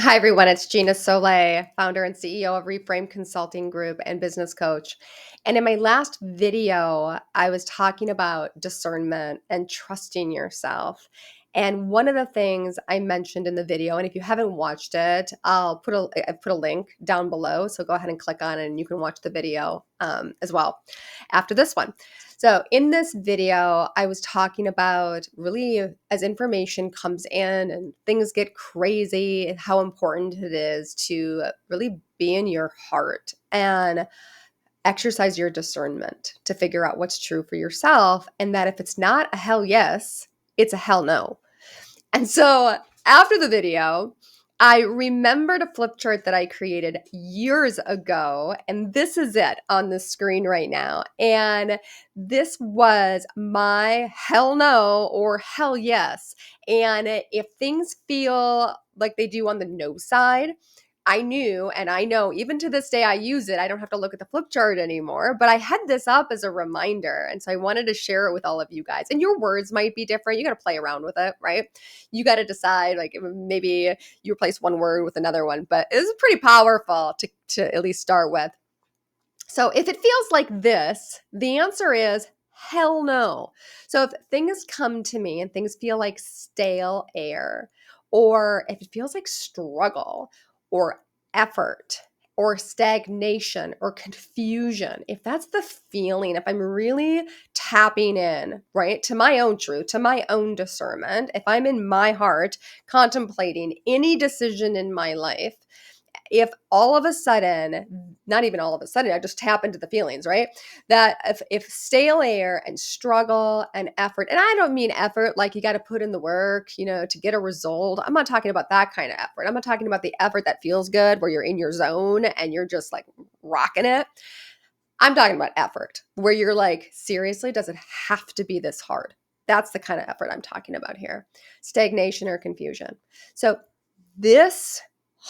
Hi, everyone. It's Gina Soleil, founder and CEO of Reframe Consulting Group and business coach. And in my last video, I was talking about discernment and trusting yourself. And one of the things I mentioned in the video, and if you haven't watched it, I put a link down below. So go ahead and click on it and you can watch the video as well after this one. So in this video, I was talking about really as information comes in and things get crazy, how important it is to really be in your heart and exercise your discernment to figure out what's true for yourself. And that if it's not a hell yes, it's a hell no. And so after the video, I remembered a flip chart that I created years ago, and this is it on the screen right now. And this was my hell no or hell yes. And if things feel like they do on the no side, I knew, and I know even to this day I use it. I don't have to look at the flip chart anymore, but I had this up as a reminder. And so I wanted to share it with all of you guys. And your words might be different. You got to play around with it, right? You got to decide, like maybe you replace one word with another one, but it's pretty powerful to at least start with. So if it feels like this, the answer is hell no. So if things come to me and things feel like stale air, or if it feels like struggle or effort or stagnation or confusion, if that's the feeling, if I'm really tapping in, right, to my own truth, to my own discernment, if I'm in my heart contemplating any decision in my life, if all of a sudden, not even all of a sudden, I just tap into the feelings, right? That if stale air and struggle and effort, and I don't mean effort like you got to put in the work, to get a result. I'm not talking about that kind of effort. I'm not talking about the effort that feels good where you're in your zone and you're just like rocking it. I'm talking about effort where you're like, seriously, does it have to be this hard? That's the kind of effort I'm talking about here. Stagnation or confusion. So this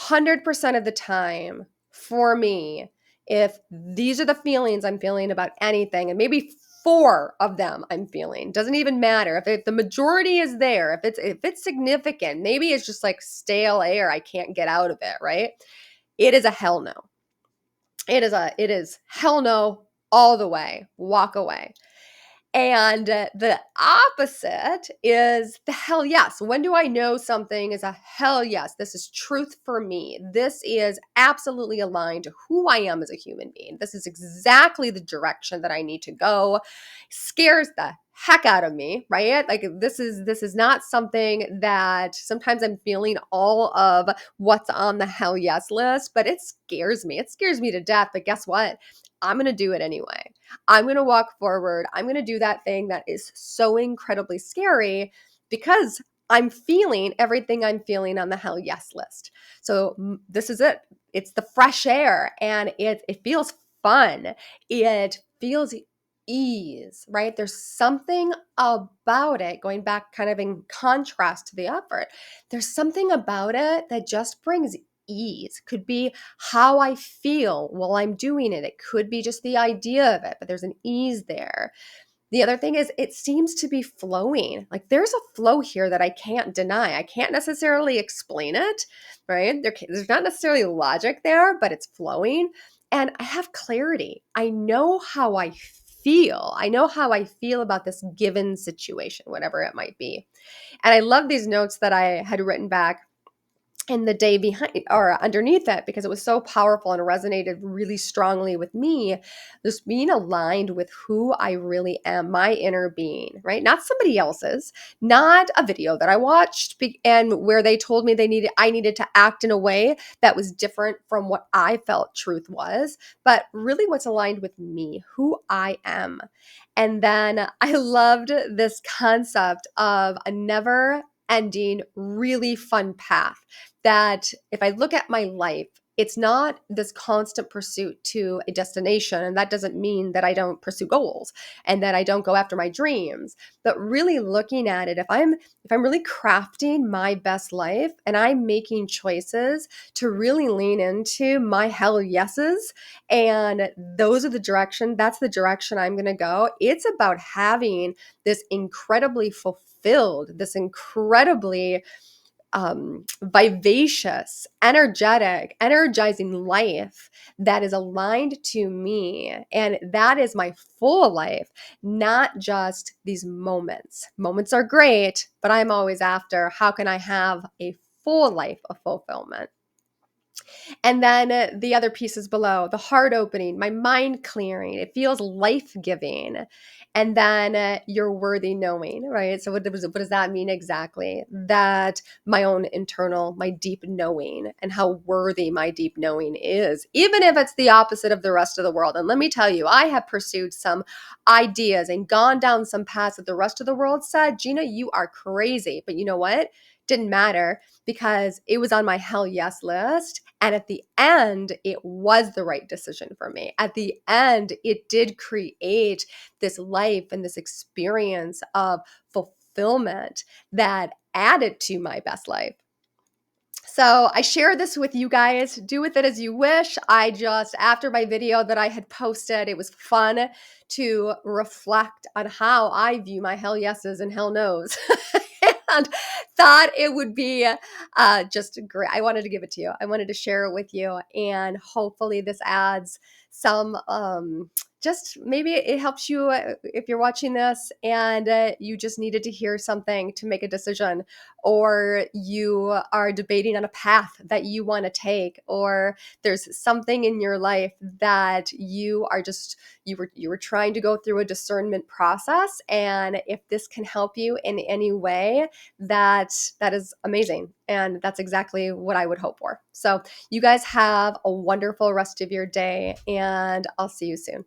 100% of the time for me, if these are the feelings I'm feeling about anything, and maybe 4 of them I'm feeling, doesn't even matter. If the majority is there, if it's significant, maybe it's just like stale air, I can't get out of it, right? It is a hell no. It is hell no all the way. Walk away. And the opposite is the hell yes. When do I know something is a hell yes? This is truth for me. This is absolutely aligned to who I am as a human being. This is exactly the direction that I need to go. Scares the heck out of me, right? Like this is not something that sometimes I'm feeling all of what's on the hell yes list, but it scares me. It scares me to death. But guess what? I'm going to do it anyway. I'm going to walk forward. I'm going to do that thing that is so incredibly scary because I'm feeling everything I'm feeling on the hell yes list. So this is it. It's the fresh air and it feels fun. It feels ease, right? There's something about it, going back kind of in contrast to the effort. There's something about it that just brings ease. Could be how I feel while I'm doing it. It could be just the idea of it, but there's an ease there. The other thing is it seems to be flowing. Like there's a flow here that I can't deny. I can't necessarily explain it, right? There's not necessarily logic there, but it's flowing. And I have clarity. I know how I feel. I know how I feel about this given situation, whatever it might be. And I love these notes that I had written back in the day behind or underneath it because it was so powerful and resonated really strongly with me. Just being aligned with who I really am, my inner being, right? Not somebody else's, not a video that I watched and where they told me I needed to act in a way that was different from what I felt truth was, but really what's aligned with me, who I am. And then I loved this concept of a never ending, really fun path that if I look at my life, it's not this constant pursuit to a destination. And that doesn't mean that I don't pursue goals and that I don't go after my dreams, but really looking at it, if I'm really crafting my best life and I'm making choices to really lean into my hell yeses, and that's the direction I'm going to go. It's about having this incredibly fulfilled, this incredibly vivacious, energetic, energizing life that is aligned to me. And that is my full life, not just these moments. Moments are great, but I'm always after how can I have a full life of fulfillment? And then the other pieces below, the heart opening, my mind clearing, it feels life giving. And then your worthy knowing, right? So, what does that mean exactly? That my own internal, my deep knowing, and how worthy my deep knowing is, even if it's the opposite of the rest of the world. And let me tell you, I have pursued some ideas and gone down some paths that the rest of the world said, Gina, you are crazy. But you know what? Didn't matter because it was on my hell yes list. And at the end, it was the right decision for me. At the end, it did create this life and this experience of fulfillment that added to my best life. So I share this with you guys. Do with it as you wish. I just, after my video that I had posted, it was fun to reflect on how I view my hell yeses and hell nos. And thought it would be just great. I wanted to give it to you. I wanted to share it with you. And hopefully this adds some, just maybe it helps you if you're watching this and you just needed to hear something to make a decision, or you are debating on a path that you want to take, or there's something in your life that you are just you were trying to go through a discernment process, and if this can help you in any way, that is amazing, and that's exactly what I would hope for. So you guys have a wonderful rest of your day, and I'll see you soon.